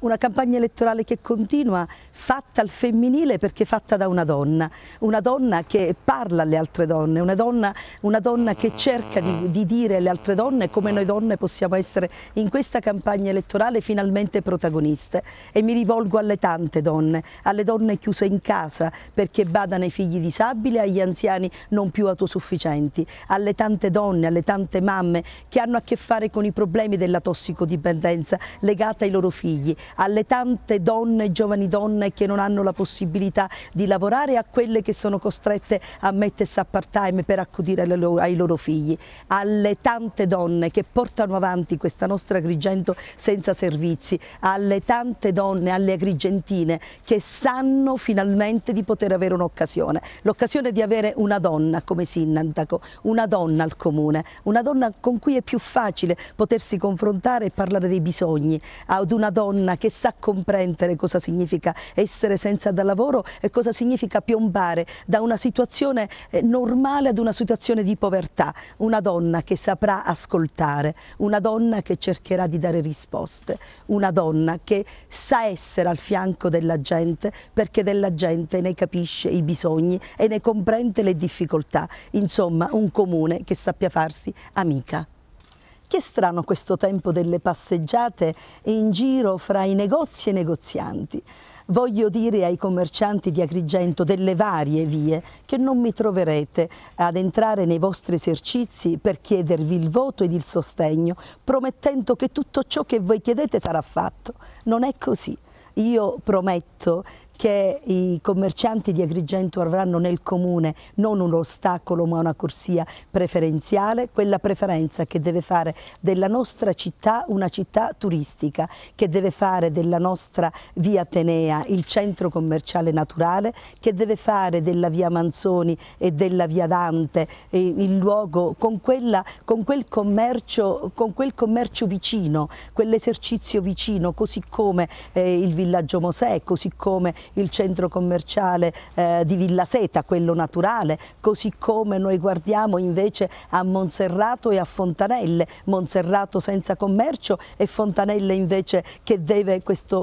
una campagna elettorale che continua, fatta al femminile perché fatta da una donna che parla alle altre donne, una donna che cerca di dire alle altre donne come noi donne possiamo essere in questa campagna elettorale finalmente protagoniste. E mi rivolgo alle tante donne, alle donne chiuse in casa perché badano ai figli disabili, agli anziani non più autosufficienti, alle tante donne, alle tante mamme che hanno a che fare con i problemi della tossicodipendenza legata ai loro figli, alle tante donne, giovani donne che non hanno la possibilità di lavorare, a quelle che sono costrette a mettersi a part-time per accudire ai loro figli, alle tante donne che portano avanti questa nostra Agrigento senza servizi, alle tante donne, alle agrigentine che sanno finalmente di poter avere un'occasione, l'occasione di avere una donna come sindaco, una donna al comune, una donna con cui è più facile potersi confrontare e parlare dei bisogni, ad una donna che sa comprendere cosa significa essere senza da lavoro e cosa significa piombare da una situazione normale ad una situazione di povertà, una donna che saprà ascoltare, una donna che cercherà di dare risposte, una donna che sa essere al fianco della gente perché della gente ne capisce i bisogni e ne comprende le difficoltà, insomma un comune che sappia farsi amica. Che strano questo tempo delle passeggiate in giro fra i negozi e i negozianti. Voglio dire ai commercianti di Agrigento delle varie vie che non mi troverete ad entrare nei vostri esercizi per chiedervi il voto ed il sostegno, promettendo che tutto ciò che voi chiedete sarà fatto. Non è così. Io prometto che i commercianti di Agrigento avranno nel comune non un ostacolo ma una corsia preferenziale, quella preferenza che deve fare della nostra città una città turistica, che deve fare della nostra via Atenea il centro commerciale naturale, che deve fare della via Manzoni e della via Dante il luogo con quel commercio vicino, quell'esercizio vicino, così come il villaggio Mosè, così come il centro commerciale di Villa Seta, quello naturale, così come noi guardiamo invece a Monserrato e a Fontanelle, Monserrato senza commercio e Fontanelle invece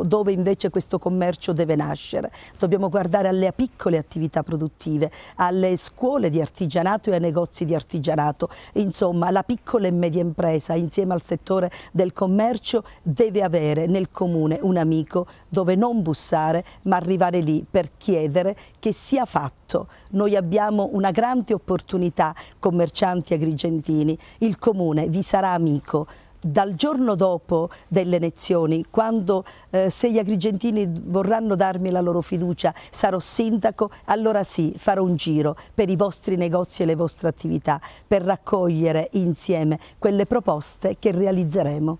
dove invece questo commercio deve nascere. Dobbiamo guardare alle piccole attività produttive, alle scuole di artigianato e ai negozi di artigianato, insomma la piccola e media impresa insieme al settore del commercio deve avere nel comune un amico dove non bussare ma arrivare lì per chiedere che sia fatto. Noi abbiamo una grande opportunità, commercianti agrigentini, il comune vi sarà amico. Dal giorno dopo delle elezioni, quando se gli agrigentini vorranno darmi la loro fiducia, sarò sindaco, allora sì, farò un giro per i vostri negozi e le vostre attività, per raccogliere insieme quelle proposte che realizzeremo.